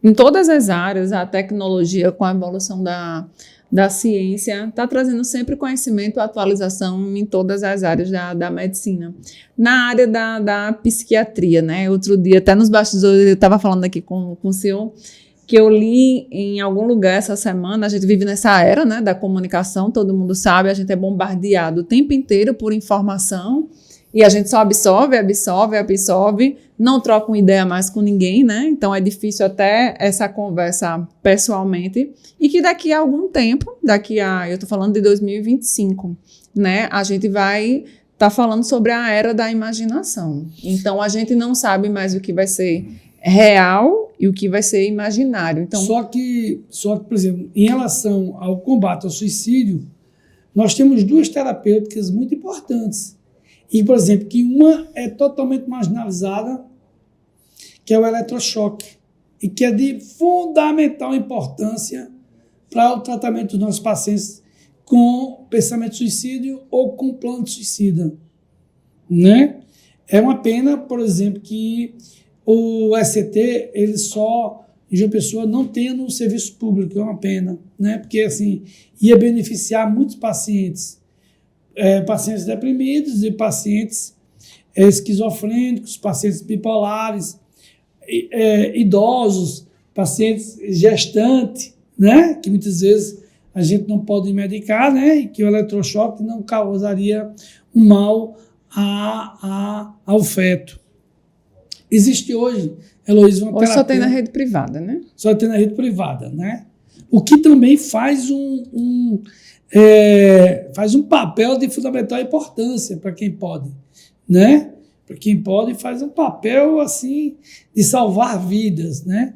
em todas as áreas, a tecnologia, com a evolução da ciência, está trazendo sempre conhecimento, atualização em todas as áreas da medicina. Na área da psiquiatria, né, outro dia, até nos bastidores, eu estava falando aqui com o senhor, que eu li em algum lugar essa semana. A gente vive nessa era, né, da comunicação, todo mundo sabe, a gente é bombardeado o tempo inteiro por informação e a gente só absorve, não troca uma ideia mais com ninguém, né? Então é difícil até essa conversa pessoalmente, e que daqui a algum tempo, eu estou falando de 2025, né, a gente vai estar falando sobre a era da imaginação. Então a gente não sabe mais o que vai ser real e o que vai ser imaginário. Então, só que, por exemplo, em relação ao combate ao suicídio, nós temos duas terapêuticas muito importantes. E, por exemplo, que uma é totalmente marginalizada, que é o eletrochoque, e que é de fundamental importância para o tratamento dos nossos pacientes com pensamento de suicídio ou com plano de suicida, né? É uma pena, por exemplo, que o SCT, ele só, em João Pessoa, não tenha no serviço público. É uma pena, né? Porque, assim, ia beneficiar muitos pacientes, pacientes deprimidos e pacientes esquizofrênicos, pacientes bipolares, idosos, pacientes gestantes, né? Que muitas vezes a gente não pode medicar, né? E que o eletrochoque não causaria um mal ao feto. Existe hoje, Heloísa, uma terapia... Ou só tem na rede privada, né? Só tem na rede privada, né? O que também faz um papel de fundamental importância para quem pode, né? Para quem pode, faz um papel, assim, de salvar vidas, né?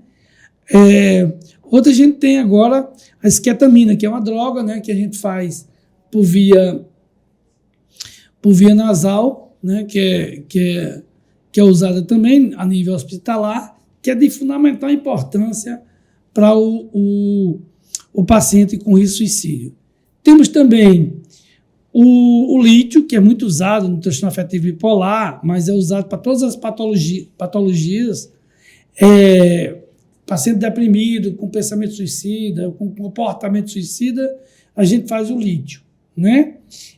Outra a gente tem agora a esquetamina, que é uma droga, né? Que a gente faz por via nasal, né? Que é usada também a nível hospitalar, que é de fundamental importância para o paciente com risco de suicídio. Temos também o lítio, que é muito usado no transtorno afetivo bipolar, mas é usado para todas as patologias. Paciente deprimido, com pensamento suicida, com comportamento suicida, a gente faz o lítio, né?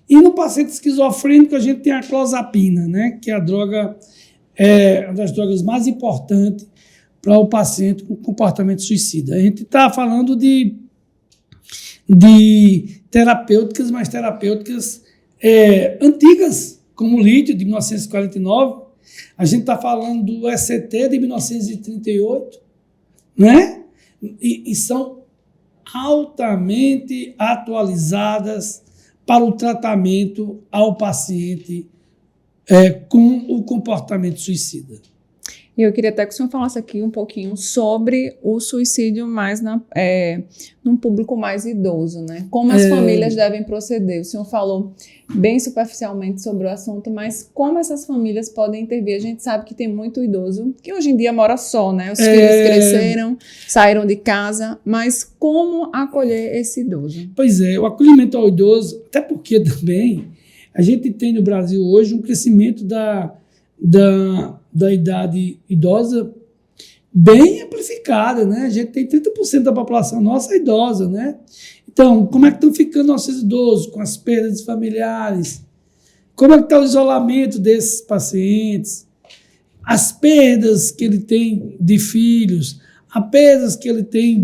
E no paciente esquizofrênico, a gente tem a clozapina, né? Que é uma das drogas mais importantes para o paciente com comportamento suicida. A gente está falando de terapêuticas, mas terapêuticas antigas, como o lítio, de 1949. A gente está falando do ECT, de 1938, né? E são altamente atualizadas para o tratamento ao paciente com o comportamento suicida. E eu queria até que o senhor falasse aqui um pouquinho sobre o suicídio mais num público mais idoso, né? Como as famílias devem proceder. O senhor falou bem superficialmente sobre o assunto, mas como essas famílias podem intervir? A gente sabe que tem muito idoso que hoje em dia mora só, né? Os filhos cresceram, saíram de casa, mas como acolher esse idoso? Pois é, o acolhimento ao idoso, até porque também a gente tem no Brasil hoje um crescimento da idade idosa bem amplificada, né? A gente tem 30% da população nossa idosa, né? Então, como é que estão ficando nossos idosos com as perdas familiares? Como é que está o isolamento desses pacientes? As perdas que ele tem de filhos, as perdas que ele tem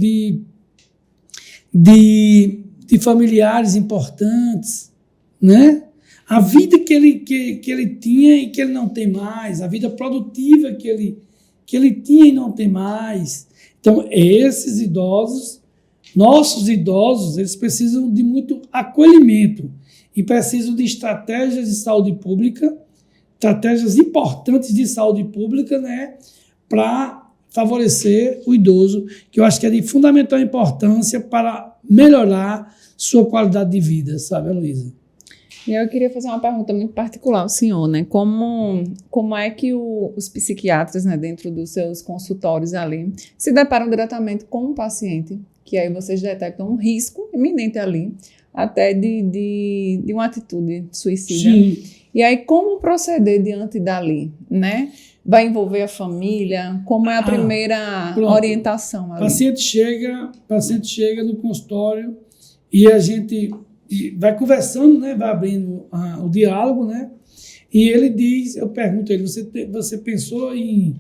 de familiares importantes, né? A vida que ele tinha e que ele não tem mais, a vida produtiva que ele tinha e não tem mais. Então, esses idosos, nossos idosos, eles precisam de muito acolhimento e precisam de estratégias de saúde pública, estratégias importantes de saúde pública, né, para favorecer o idoso, que eu acho que é de fundamental importância para melhorar sua qualidade de vida, sabe, Heloísa? E eu queria fazer uma pergunta muito particular ao senhor, né? Como é que os psiquiatras, né, dentro dos seus consultórios ali, se deparam diretamente com o paciente, que aí vocês detectam um risco iminente ali, até de uma atitude suicida. Sim. E aí, como proceder diante dali, né? Vai envolver a família? Como é a primeira orientação ali? O paciente chega no consultório e a gente... E vai conversando, né? Vai abrindo o diálogo, né? E ele diz, eu pergunto a ele, você pensou em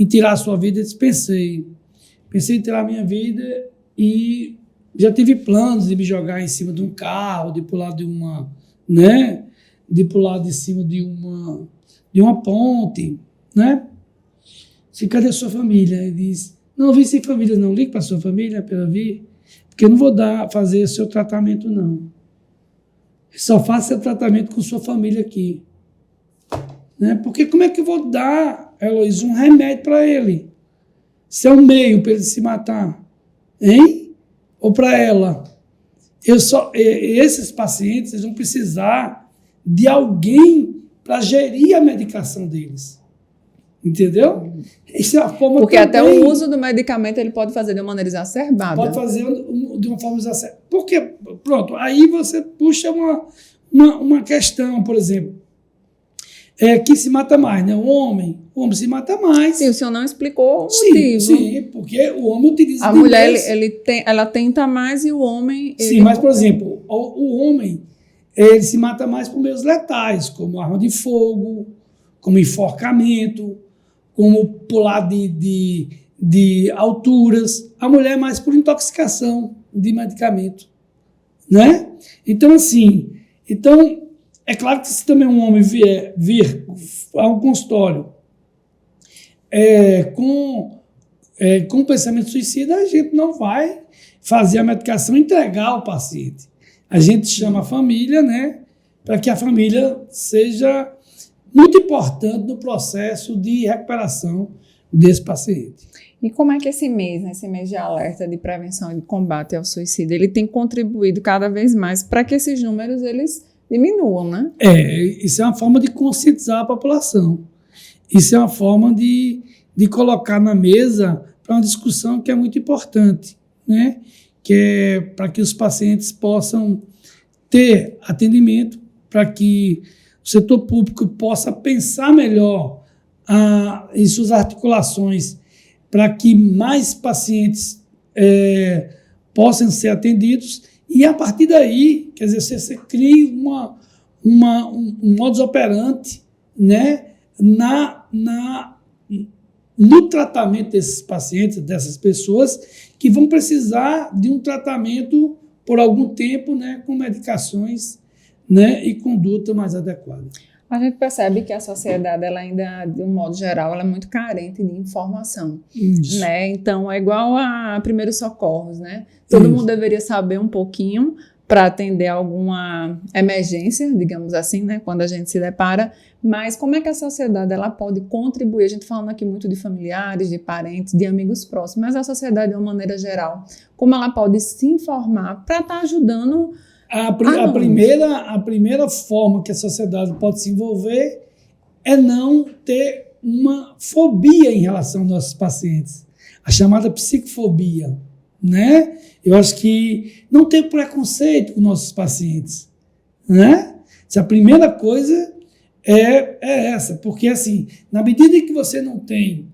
tirar a sua vida? Ele disse, pensei em tirar a minha vida e já tive planos de me jogar em cima de um carro, de pular de uma, né? De pular de cima de uma ponte, né? Disse, cadê a sua família? Ele diz, não vim sem família, não, ligue para a sua família para ela vir, porque eu não vou fazer o seu tratamento, não. Só faça seu tratamento com sua família aqui. Né? Porque como é que eu vou dar, Heloísa, um remédio para ele? Se é um meio para ele se matar, hein? Ou para ela? Esses pacientes eles vão precisar de alguém para gerir a medicação deles. Entendeu? Isso é a forma. Porque também, até o uso do medicamento ele pode fazer de uma maneira exacerbada. Pode fazer de uma forma exacerbada. Porque, pronto, aí você puxa uma questão, por exemplo, que se mata mais, né? O homem se mata mais. Sim, o senhor não explicou o motivo. Sim, porque o homem utiliza... A mulher, ela tenta mais e o homem... Sim, mas, por exemplo, o homem, ele se mata mais por meios letais, como arma de fogo, como enforcamento, como pular de alturas. A mulher é mais por intoxicação de medicamento, né? Então, assim, é claro que se também um homem vir a um consultório com pensamento suicida, a gente não vai fazer a medicação e entregar ao paciente. A gente chama a família, né, para que a família seja muito importante no processo de recuperação desse paciente. E como é que esse mês de alerta de prevenção e de combate ao suicídio, ele tem contribuído cada vez mais para que esses números eles diminuam, né? Isso é uma forma de conscientizar a população. Isso é uma forma de colocar na mesa para uma discussão que é muito importante, né? Que é para que os pacientes possam ter atendimento, para que o setor público possa pensar melhor em suas articulações, para que mais pacientes possam ser atendidos, e a partir daí, quer dizer, você cria um modus operandi, né, no tratamento desses pacientes, dessas pessoas, que vão precisar de um tratamento por algum tempo, né, com medicações, né, e conduta mais adequada. A gente percebe que a sociedade, ela ainda, de um modo geral, ela é muito carente de informação, né? Então, é igual a primeiros socorros, né? Todo mundo deveria saber um pouquinho para atender alguma emergência, digamos assim, né? Quando a gente se depara. Mas como é que a sociedade, ela pode contribuir? A gente falando aqui muito de familiares, de parentes, de amigos próximos, mas a sociedade, de uma maneira geral, como ela pode se informar para estar ajudando... A primeira forma que a sociedade pode se envolver é não ter uma fobia em relação aos nossos pacientes, a chamada psicofobia, né? Eu acho que não ter preconceito com nossos pacientes, né? A primeira coisa é essa, porque assim, na medida em que você não tem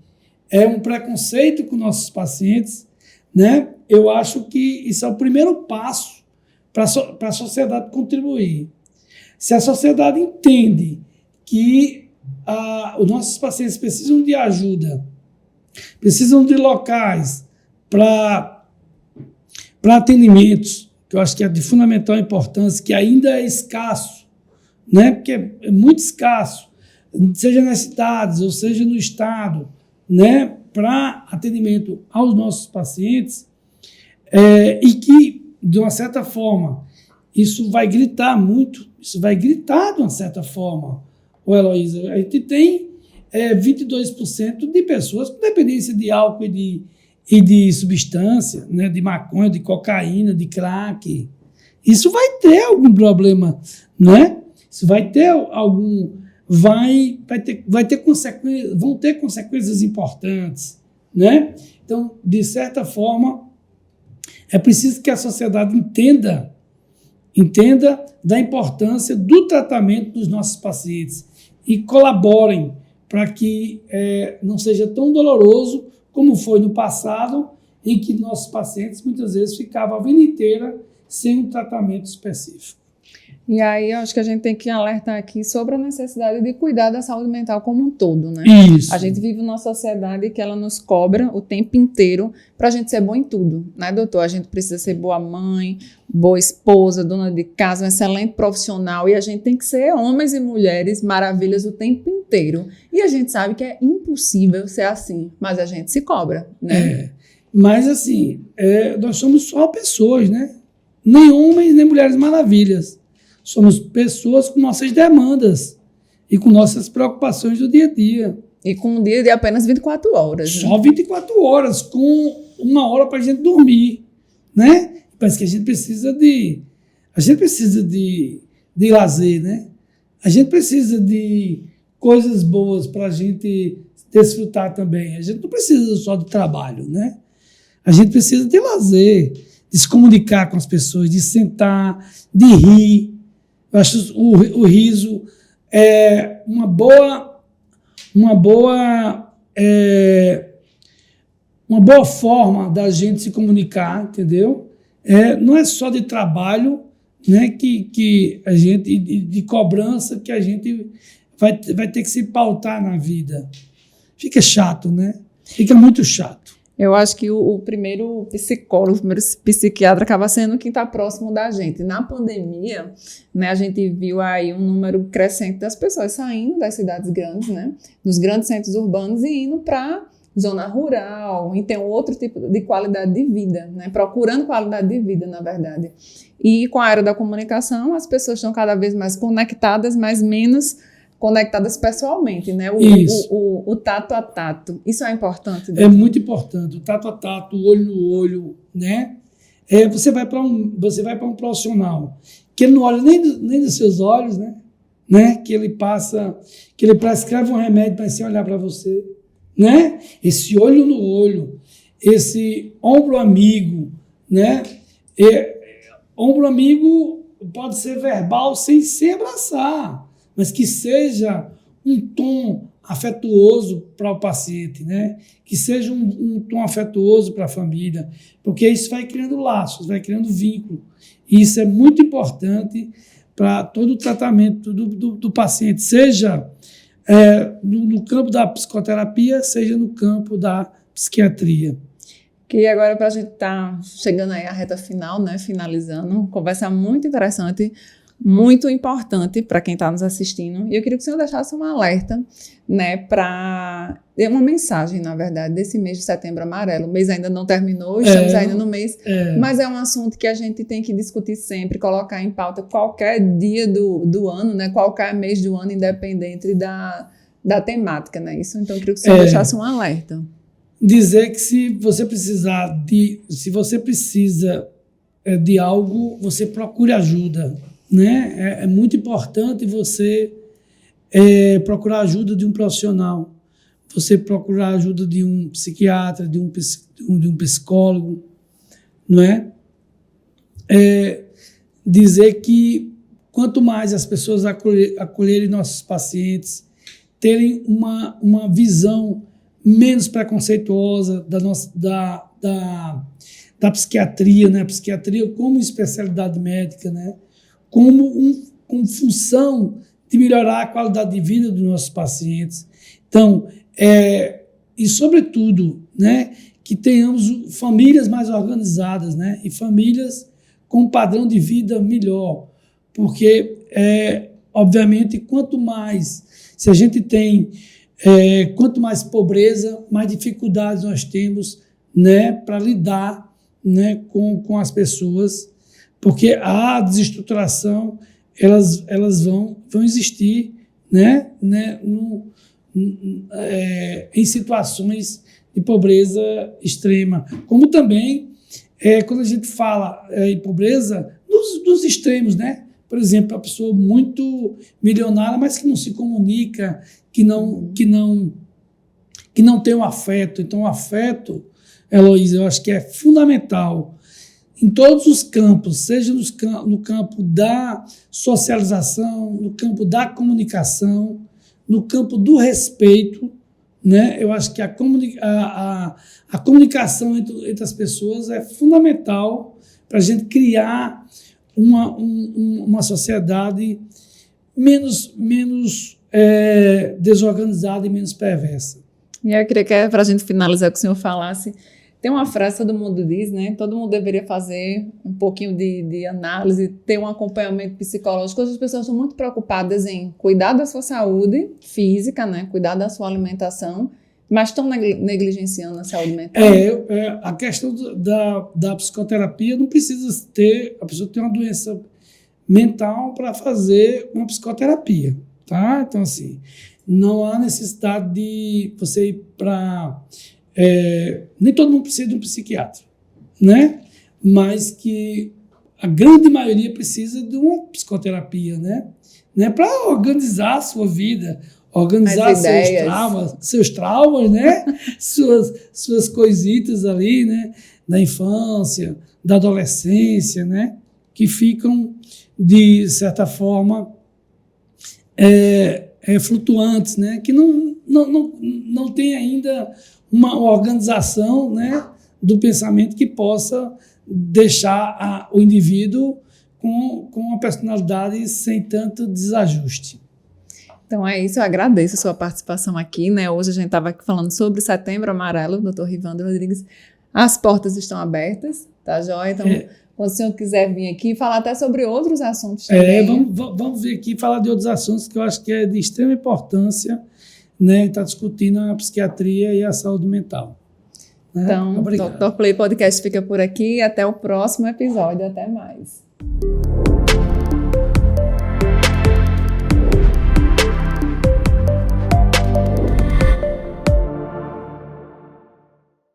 um preconceito com nossos pacientes, né? Eu acho que isso é o primeiro passo para a sociedade contribuir. Se a sociedade entende que os nossos pacientes precisam de ajuda, precisam de locais para atendimentos, que eu acho que é de fundamental importância, que ainda é escasso, né? Porque é muito escasso, seja nas cidades ou seja no estado, né? Para atendimento aos nossos pacientes, e que de uma certa forma, isso vai gritar muito, de uma certa forma, Heloísa. A gente tem 22% de pessoas com dependência de álcool e de substância, né, de maconha, de cocaína, de crack. Isso vai ter algum problema, né? Isso vai ter algum... vai ter consequências, vão ter consequências importantes, né? Então, de certa forma, é preciso que a sociedade entenda da importância do tratamento dos nossos pacientes e colaborem para que não seja tão doloroso como foi no passado, em que nossos pacientes muitas vezes ficavam a vida inteira sem um tratamento específico. E aí, eu acho que a gente tem que alertar aqui sobre a necessidade de cuidar da saúde mental como um todo, né? Isso. A gente vive numa sociedade que ela nos cobra o tempo inteiro para a gente ser bom em tudo, né, doutor? A gente precisa ser boa mãe, boa esposa, dona de casa, um excelente profissional, e a gente tem que ser homens e mulheres maravilhas o tempo inteiro. E a gente sabe que é impossível ser assim, mas a gente se cobra, né? Mas, assim, nós somos só pessoas, né? Nem homens, nem mulheres maravilhas. Somos pessoas com nossas demandas e com nossas preocupações do dia a dia. E com um dia de apenas 24 horas. Só 24 horas, com 1 hora para a gente dormir, né? Parece que a gente precisa de lazer, né? A gente precisa de coisas boas para a gente desfrutar também. A gente não precisa só do trabalho, né? A gente precisa de lazer, de se comunicar com as pessoas, de sentar, de rir. Eu acho o riso é uma boa forma da gente se comunicar, entendeu? Não é só de trabalho, né, que a gente, de cobrança, que a gente vai ter que se pautar na vida. Fica chato, né? Fica muito chato. Eu acho que o primeiro psicólogo, o primeiro psiquiatra acaba sendo quem está próximo da gente. Na pandemia, né, a gente viu aí um número crescente das pessoas saindo das cidades grandes, né, dos grandes centros urbanos e indo para zona rural, e tem outro tipo de qualidade de vida, né, procurando qualidade de vida, na verdade. E com a era da comunicação, as pessoas estão cada vez mais conectadas, mas menos conectadas pessoalmente, né? O tato a tato. Isso é importante? É muito importante. O tato a tato, o olho no olho, né? Você vai para um profissional que ele não olha nem nos seus olhos, né? Que ele prescreve um remédio para sem olhar para você, né? Esse olho no olho, esse ombro amigo, né? Ombro amigo pode ser verbal sem se abraçar, mas que seja um tom afetuoso para o paciente, né? Que seja um tom afetuoso para a família, porque isso vai criando laços, vai criando vínculo. E isso é muito importante para todo o tratamento do paciente, seja no campo da psicoterapia, seja no campo da psiquiatria. Que agora, para a gente estar chegando aí à reta final, né? Finalizando, conversa muito interessante, muito importante para quem está nos assistindo. E eu queria que o senhor deixasse um alerta, né, para uma mensagem, na verdade, desse mês de Setembro Amarelo. O mês ainda não terminou, estamos ainda no mês, mas é um assunto que a gente tem que discutir sempre, colocar em pauta qualquer dia do ano, né, qualquer mês do ano, independente da temática, né? Isso, então eu queria que o senhor deixasse um alerta. Dizer que se você precisa de algo, você procure ajuda, né? É muito importante você procurar ajuda de um profissional, você procurar ajuda de um psiquiatra, de um psicólogo, não é? Dizer que quanto mais as pessoas acolherem nossos pacientes, terem uma visão menos preconceituosa da psiquiatria, né? A psiquiatria como especialidade médica, né? Com função de melhorar a qualidade de vida dos nossos pacientes. Então, e sobretudo, né, que tenhamos famílias mais organizadas, né, e famílias com um padrão de vida melhor, porque, obviamente, quanto mais pobreza, mais dificuldades nós temos, né, para lidar, né, com as pessoas, porque a desestruturação elas vão existir, né, em situações de pobreza extrema, como também quando a gente fala em pobreza dos extremos, né? Por exemplo, a pessoa muito milionária, mas que não se comunica, que não tem um afeto. Então, o afeto, Heloísa, eu acho que é fundamental em todos os campos, seja no campo da socialização, no campo da comunicação, no campo do respeito, né? Eu acho que a comunicação entre as pessoas é fundamental para a gente criar uma sociedade menos desorganizada e menos perversa. E eu queria que, para a gente finalizar, que o senhor falasse, tem uma frase que todo mundo diz, né? Todo mundo deveria fazer um pouquinho de análise, ter um acompanhamento psicológico. As pessoas estão muito preocupadas em cuidar da sua saúde física, né? Cuidar da sua alimentação, mas estão negligenciando a saúde mental. A questão da psicoterapia não precisa ter, a pessoa tem uma doença mental para fazer uma psicoterapia, tá? Então, assim, não há necessidade de você ir para... nem todo mundo precisa de um psiquiatra, né? Mas que a grande maioria precisa de uma psicoterapia, né? Para organizar a sua vida, organizar seus traumas, né? suas coisitas ali, né? Da infância, da adolescência, né? Que ficam, de certa forma, flutuantes, né? Que não tem ainda uma organização, né, do pensamento que possa deixar o indivíduo com uma personalidade sem tanto desajuste. Então é isso, eu agradeço a sua participação aqui, né? Hoje a gente estava aqui falando sobre o Setembro Amarelo, doutor Rivandro Rodrigues. As portas estão abertas, tá joia? Então, quando o senhor quiser vir aqui falar até sobre outros assuntos também. Vamos vir aqui falar de outros assuntos que eu acho que é de extrema importância, né? Está discutindo a psiquiatria e a saúde mental. Né? Então, o Dr. Play Podcast fica por aqui. Até o próximo episódio. Até mais.